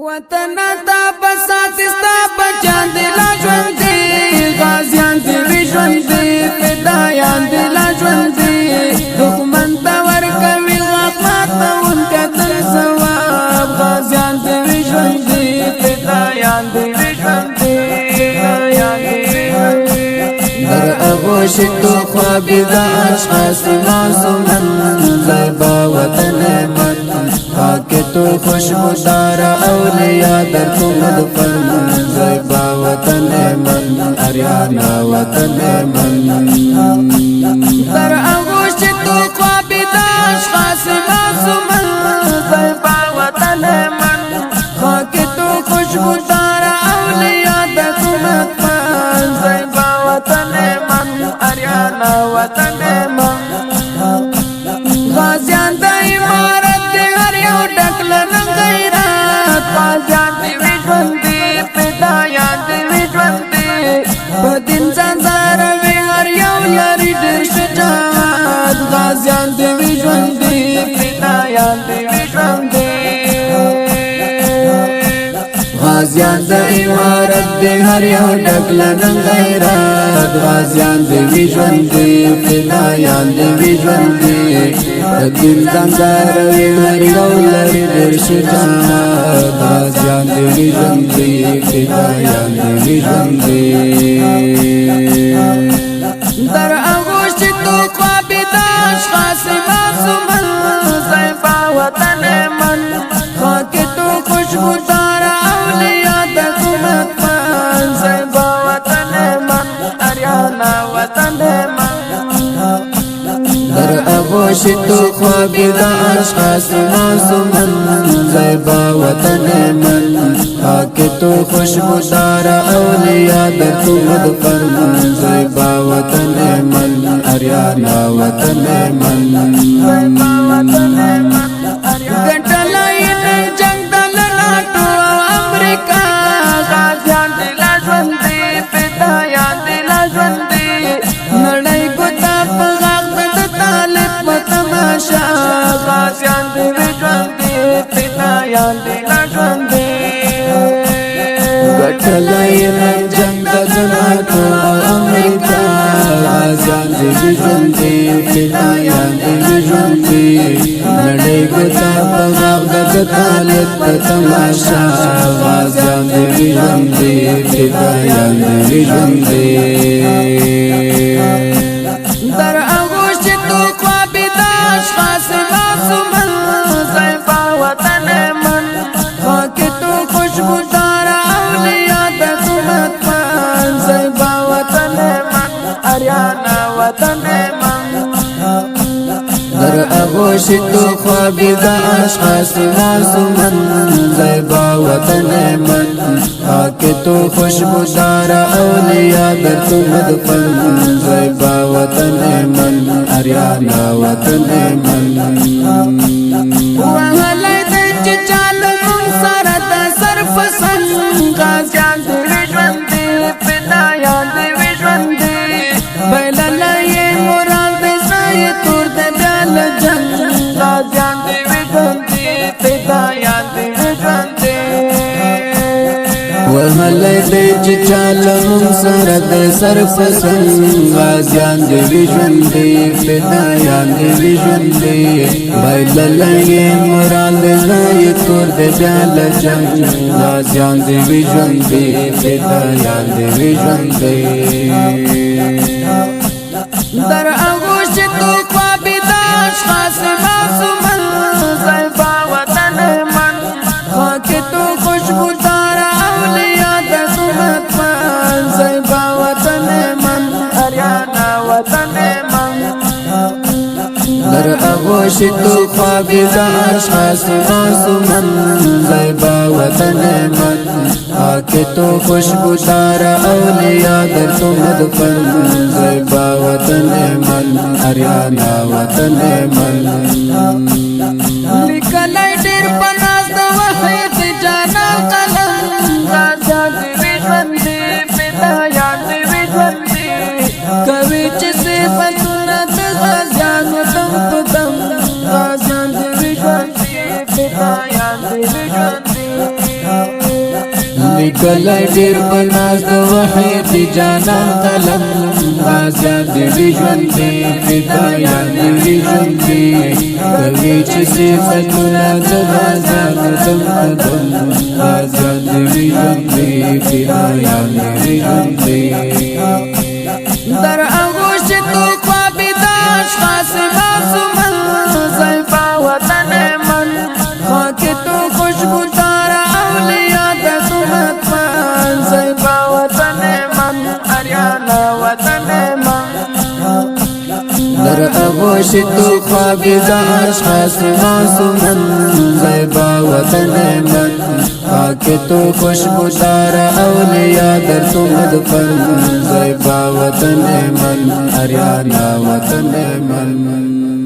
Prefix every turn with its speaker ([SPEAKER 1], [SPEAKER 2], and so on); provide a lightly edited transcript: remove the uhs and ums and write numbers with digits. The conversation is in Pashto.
[SPEAKER 1] وطن تا بسات ستا بچان دی لا ژوند دی غازیان دی وی ژوند دی فدایان دی لا ژوند دی دښمن تا ورکوي غفلت اون کتل ثواب غازیان دی وی ژوند دی فدایان دی وی ژوند دی در اغوش تو خوابی دا اشخاص معصومن زیبا وطن من پاک تو خوشبودار اولیاء در تو مدفن زیبا وطن من اریانا وطن من در اغوش تو خوابی دا اشخاص معصومن زیبا وطن من پاک تو خوشبودار اولیاء در تو مدفن زیبا وطن من اریانا وطن من غازیان دا عمارت دی هر یو ډکلن غیرت غازیان دی وی ژوند دی فدایان دی وی ژوند دی په دین ځان زاروي هر یو لري ډېر شجاعت غازیان دی وی ژوند دی فدایان دی وی ژوند دی غازیان د عمارت دی هر یو ډکلن غیرت غازیان دی وی ژوند دی فدایان دی وی ژوند دی د دین ځان زاروي هر یو لري ډېر شجاعت غازیان دی وی ژوند دی فدایان دی وی ژوند دی در اغوش تو خوابی دا اشخاص معصومن زیبا وطن من خاک تو خوشبودار اولیاء در تو مدفن زیبا وطن من اریانا وطن من در اغوش تو خوابی دا اشخاص معصومن زیبا وطن من خاک تو خوشبودار اولیاء در تو مدفن زیبا وطن من اریانا وطن من گټلای جنگ دلنا ټو امریکا غازیان دی لا ژوند دی فدایان دی لا ژوند دی نړۍ ګوتا په غاغ د طالب په تماشا غازیان دی وی ژوند دی فدایان دی لا ژوند دی گټلای جنگ دلنا ټو امریکا غازیان دی وی ژوند دی فدایان دی وی ژوند دی نړۍ ګوتا په غاغ د طالب په تماشا غازیان دی وی ژوند دی فدایان دی وی ژوند دی در اغوش تو خوابی دا اشخاص معصومن زیبا وطن من خاک تو خوشبودار اولیاء در تو مدفن زیبا وطن من اریانا وطن من در اغوش تو خوابی دا اشخاص معصومن زیبا وطن من خاک تو خوشبودار اولیاء در تو مدفن زیبا وطن من اریانا وطن من وهلی د چال من سره د صرف سن غازیان دی وی ژوند دی فدایان دی وی ژوند دی بللای مراد دی زای تور د بل جنگ غازیان دی وی ژوند دی فدایان دی وی ژوند دی وهلی د چال من سره د صرف سن غازیان دی وی ژوند دی فدایان دی وی ژوند دی بللای مراد دی زای تور د بل جنگ غازیان دی وی ژوند دی فدایان دی وی ژوند دی در اغوش تو خوابی دا اشخاص معصومن زیبا وطن من خاک تو خوشبودار اولیاء در تو مدفن زیبا وطن من اریانا وطن من در اغوش تو خوابی دا اشخاص معصومن زیبا وطن من خاک تو خوشبودار اولیاء در تو مدفن زیبا وطن من اریانا وطن من لیکلای ډېر پناز د وحید جانا قلم غازیان دی وی ژوند دی فدایان دی وی ژوند دی کوي چې صفتونه د غازیانو دم په دم غازیان دی وی ژوند دی فدایان دی وی ژوند دی لیکل ډیر بناز د وحید جانان قلم غازیان دی ژوند دی فدایان دی ژوند دی کوي چې صفتونه د غازیانو دم قدم غازیان دی ژوند دی فدایان دی ژوند دی در آغوش تو خوابید اشخاص معصومن زیبا وطن من خاک تو خوشبو دار اولیاء دسومت من زیبا وطن من اریانا وطن من در آغوش تو خوابید اشخاص معصومن زیبا وطن من خاک تو خوشبو دار اولیاء در تو مدفن زیبا وطن من اریانا وطن من